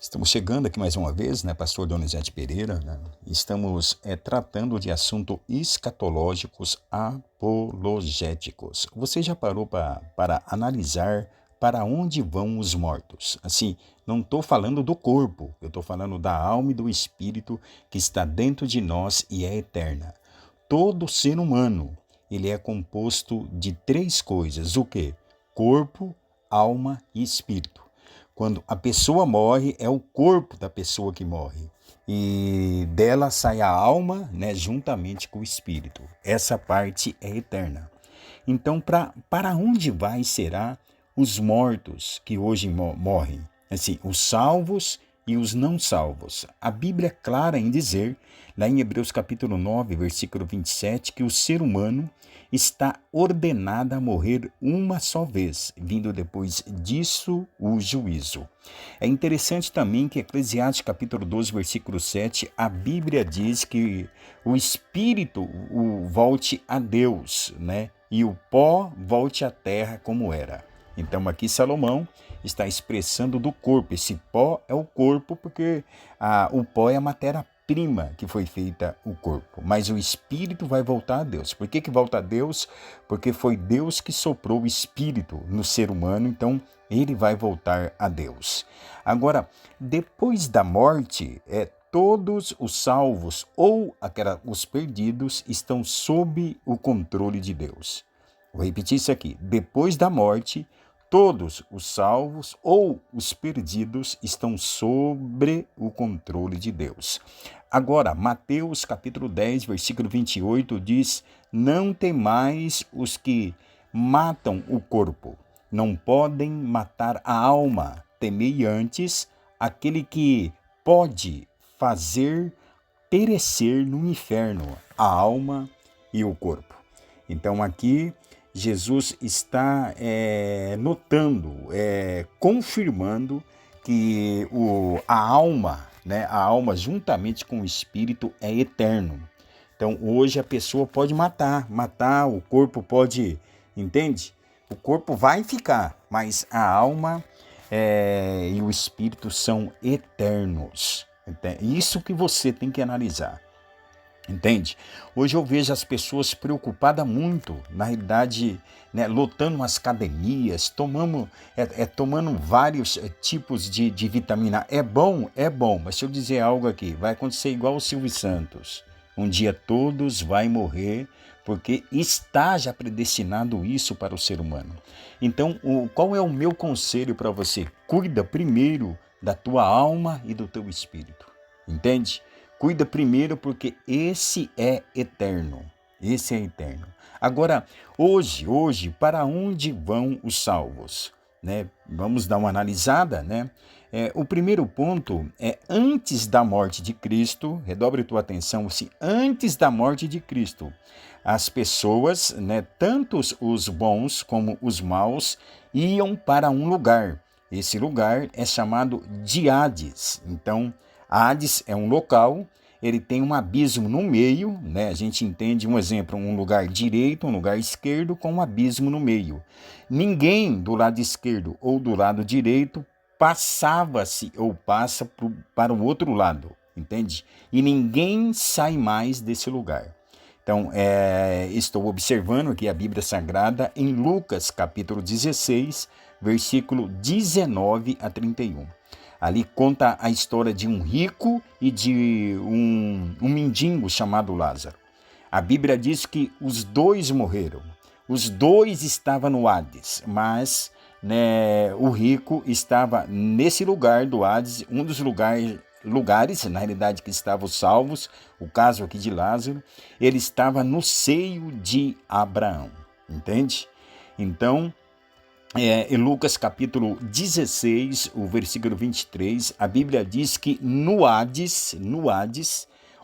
Estamos chegando aqui mais uma vez, né, pastor Donizete Pereira, né? Estamos tratando de assuntos escatológicos apologéticos. Você já parou para analisar para onde vão os mortos? Assim, não estou falando do corpo, eu estou falando da alma e do espírito que está dentro de nós e é eterna. Todo ser humano, ele é composto de três coisas, o quê? Corpo, alma e espírito. Quando a pessoa morre, é o corpo da pessoa que morre. E dela sai a alma, né, juntamente com o espírito. Essa parte é eterna. Então, para onde vai será os mortos que hoje morrem? Assim, os salvos e os não salvos. A Bíblia é clara em dizer, lá em Hebreus capítulo 9, versículo 27, que o ser humano está ordenado a morrer uma só vez, vindo depois disso o juízo. É interessante também que Eclesiastes capítulo 12, versículo 7, a Bíblia diz que o espírito volte a Deus, né? E o pó volte à terra como era. Então aqui Salomão está expressando do corpo. Esse pó é o corpo porque o pó é a matéria-prima que foi feita o corpo. Mas o espírito vai voltar a Deus. Por que volta a Deus? Porque foi Deus que soprou o espírito no ser humano, então ele vai voltar a Deus. Agora, depois da morte, todos os salvos ou os perdidos estão sob o controle de Deus. Vou repetir isso aqui. Depois da morte, todos os salvos ou os perdidos estão sobre o controle de Deus. Agora, Mateus capítulo 10, versículo 28 diz: não temais os que matam o corpo, não podem matar a alma, temei antes aquele que pode fazer perecer no inferno a alma e o corpo. Então aqui Jesus está notando, confirmando que a alma, né, a alma juntamente com o espírito é eterno. Então hoje a pessoa pode matar, o corpo pode, entende? O corpo vai ficar, mas a alma e o espírito são eternos. Isso que você tem que analisar. Entende? Hoje eu vejo as pessoas preocupadas muito, na realidade, né, lotando umas academias, tomando vários tipos de vitamina. É bom, mas se eu dizer algo aqui, vai acontecer igual o Silvio Santos. Um dia todos vai morrer, porque está já predestinado isso para o ser humano. Então, qual é o meu conselho para você? Cuida primeiro da tua alma e do teu espírito. Entende? Cuida primeiro porque esse é eterno. Esse é eterno. Agora, hoje, para onde vão os salvos? Né? Vamos dar uma analisada, né? O primeiro ponto é antes da morte de Cristo, redobre tua atenção, assim, antes da morte de Cristo, as pessoas, né, tanto os bons como os maus, iam para um lugar. Esse lugar é chamado de Hades. Então, Hades é um local, ele tem um abismo no meio, né? A gente entende um exemplo, um lugar direito, um lugar esquerdo com um abismo no meio. Ninguém do lado esquerdo ou do lado direito passava-se ou passa para o outro lado, entende? E ninguém sai mais desse lugar. Então, estou observando aqui a Bíblia Sagrada em Lucas capítulo 16, versículo 19 a 31. Ali conta a história de um rico e de um mendigo chamado Lázaro. A Bíblia diz que os dois morreram. Os dois estavam no Hades, mas né, o rico estava nesse lugar do Hades, um dos lugares, na realidade, que estavam salvos, o caso aqui de Lázaro, ele estava no seio de Abraão, entende? Então, em Lucas capítulo 16, o versículo 23, a Bíblia diz que no Hades,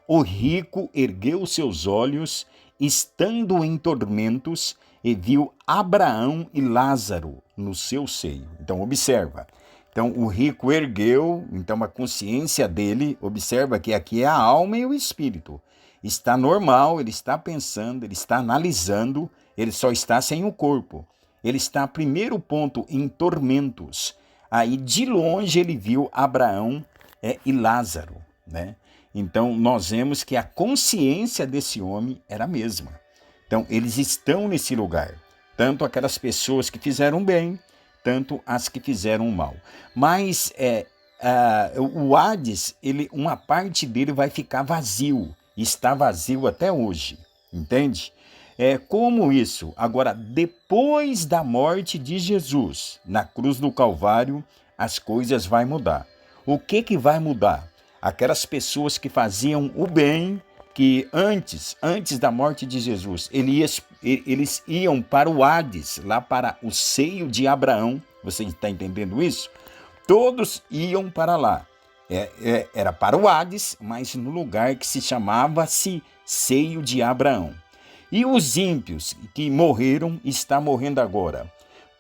o rico ergueu seus olhos, estando em tormentos, e viu Abraão e Lázaro no seu seio. Então, observa. Então, o rico ergueu, então a consciência dele, observa que aqui é a alma e o espírito. Está normal, ele está pensando, ele está analisando, ele só está sem o corpo. Ele está, primeiro ponto, em tormentos. Aí de longe ele viu Abraão e Lázaro, né? Então nós vemos que a consciência desse homem era a mesma. Então eles estão nesse lugar, tanto aquelas pessoas que fizeram bem, tanto as que fizeram mal. Mas o Hades, uma parte dele vai ficar vazio, está vazio até hoje, entende? Como isso? Agora, depois da morte de Jesus, na cruz do Calvário, as coisas vão mudar. O que vai mudar? Aquelas pessoas que faziam o bem, que antes da morte de Jesus, eles iam para o Hades, lá para o seio de Abraão. Você está entendendo isso? Todos iam para lá. Era para o Hades, mas no lugar que se chamava-se seio de Abraão. E os ímpios que morreram, estão morrendo agora.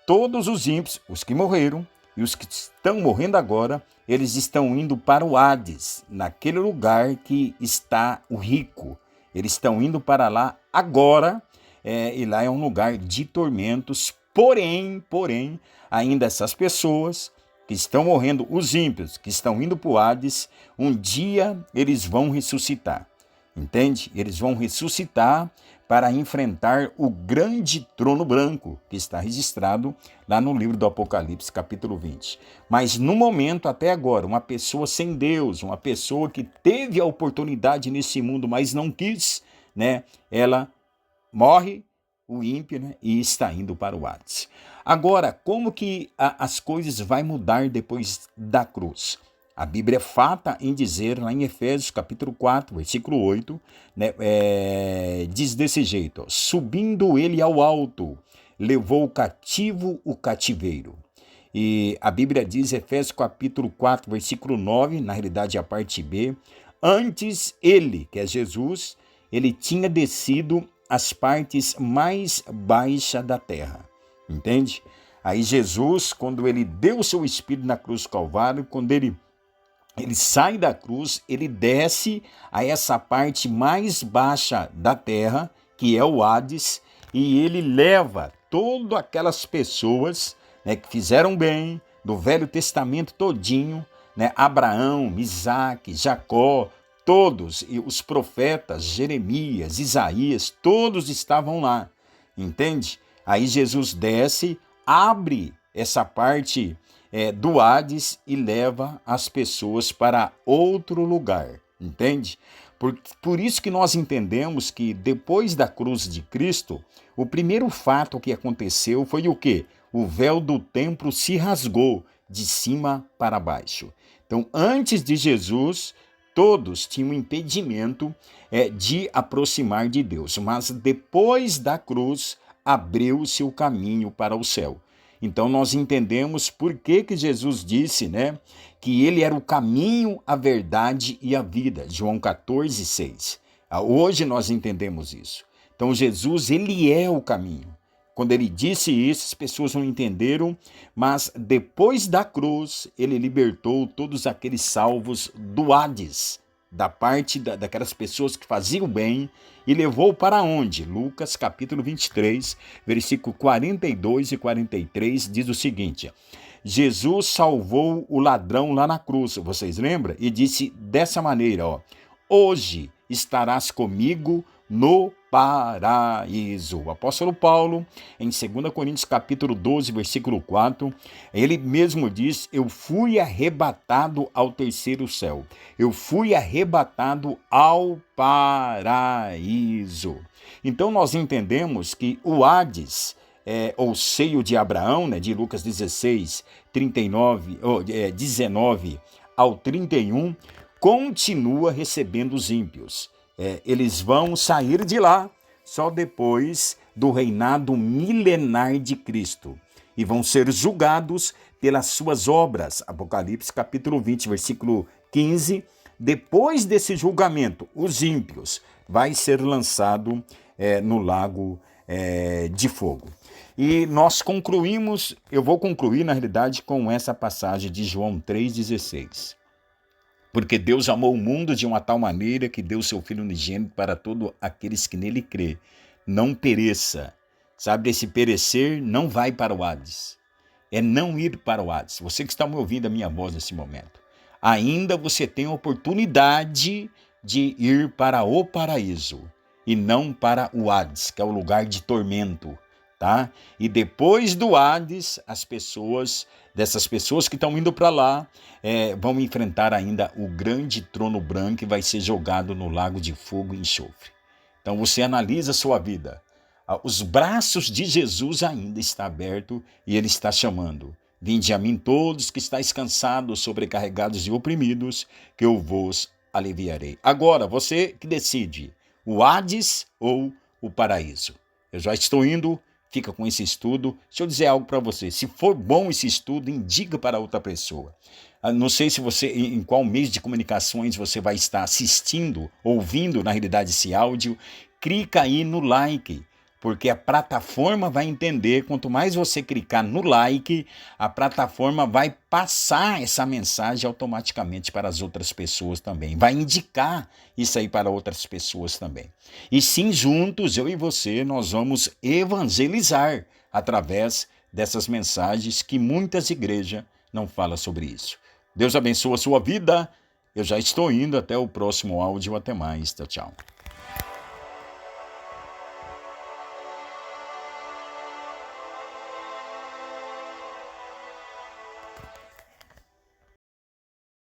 Todos os ímpios, os que morreram e os que estão morrendo agora, eles estão indo para o Hades, naquele lugar que está o rico. Eles estão indo para lá agora, e lá é um lugar de tormentos. Porém, ainda essas pessoas que estão morrendo, os ímpios que estão indo para o Hades, um dia eles vão ressuscitar. Entende? Eles vão ressuscitar para enfrentar o grande trono branco, que está registrado lá no livro do Apocalipse, capítulo 20. Mas no momento, até agora, uma pessoa sem Deus, uma pessoa que teve a oportunidade nesse mundo, mas não quis, né? Ela morre, o ímpio, né? E está indo para o Hades. Agora, como que as coisas vão mudar depois da cruz? A Bíblia é farta em dizer, lá em Efésios capítulo 4, versículo 8, né, diz desse jeito: ó, subindo ele ao alto, levou cativo o cativeiro. E a Bíblia diz, Efésios capítulo 4, versículo 9, na realidade a parte B, antes ele, que é Jesus, ele tinha descido às partes mais baixas da terra. Entende? Aí Jesus, quando ele deu o seu espírito na cruz do Calvário, quando ele sai da cruz, ele desce a essa parte mais baixa da terra, que é o Hades, e ele leva todas aquelas pessoas, né, que fizeram bem, do Velho Testamento todinho, né, Abraão, Isaque, Jacó, todos, e os profetas, Jeremias, Isaías, todos estavam lá, entende? Aí Jesus desce, abre essa parte do Hades e leva as pessoas para outro lugar, entende? Por isso que nós entendemos que depois da cruz de Cristo, o primeiro fato que aconteceu foi o quê? O véu do templo se rasgou de cima para baixo. Então, antes de Jesus, todos tinham impedimento de aproximar de Deus, mas depois da cruz, abriu-se o caminho para o céu. Então nós entendemos por que Jesus disse, né, que ele era o caminho, a verdade e a vida. João 14, 6. Hoje nós entendemos isso. Então Jesus, ele é o caminho. Quando ele disse isso, as pessoas não entenderam, mas depois da cruz, ele libertou todos aqueles salvos do Hades, da parte daquelas pessoas que faziam bem, e levou para onde? Lucas capítulo 23, versículo 42 e 43, diz o seguinte: Jesus salvou o ladrão lá na cruz, vocês lembram? E disse dessa maneira, ó: hoje estarás comigo no paraíso. O apóstolo Paulo, em 2 Coríntios capítulo 12, versículo 4, ele mesmo diz: eu fui arrebatado ao terceiro céu. Eu fui arrebatado ao paraíso. Então nós entendemos que o Hades, ou seio de Abraão, né, de Lucas 16, 19 ao 31, continua recebendo os ímpios. Eles vão sair de lá só depois do reinado milenar de Cristo e vão ser julgados pelas suas obras. Apocalipse capítulo 20, versículo 15. Depois desse julgamento, os ímpios vai ser lançado no lago de fogo. E nós concluímos, eu vou concluir na realidade com essa passagem de João 3,16. Porque Deus amou o mundo de uma tal maneira que deu seu Filho unigênito para todos aqueles que nele crê. Não pereça. Sabe, esse perecer não vai para o Hades. é não ir para o Hades. Você que está me ouvindo a minha voz nesse momento, ainda você tem a oportunidade de ir para o paraíso e não para o Hades, que é o lugar de tormento, tá? E depois do Hades, dessas pessoas que estão indo para lá, vão enfrentar ainda o grande trono branco que vai ser jogado no lago de fogo e enxofre. Então você analisa a sua vida. Os braços de Jesus ainda estão abertos e ele está chamando. Vinde a mim todos que estáis cansados, sobrecarregados e oprimidos, que eu vos aliviarei. Agora, você que decide, o Hades ou o paraíso. Eu já estou indo, fica com esse estudo. Deixa eu dizer algo para você. Se for bom esse estudo, indica para outra pessoa. Não sei se você, em qual meio de comunicações você vai estar assistindo, ouvindo, na realidade, esse áudio. Clica aí no like, porque a plataforma vai entender. Quanto mais você clicar no like, a plataforma vai passar essa mensagem automaticamente para as outras pessoas também. Vai indicar isso aí para outras pessoas também. E sim, juntos, eu e você, nós vamos evangelizar através dessas mensagens que muitas igrejas não falam sobre isso. Deus abençoe a sua vida. Eu já estou indo. Até o próximo áudio. Até mais. Tchau, tchau.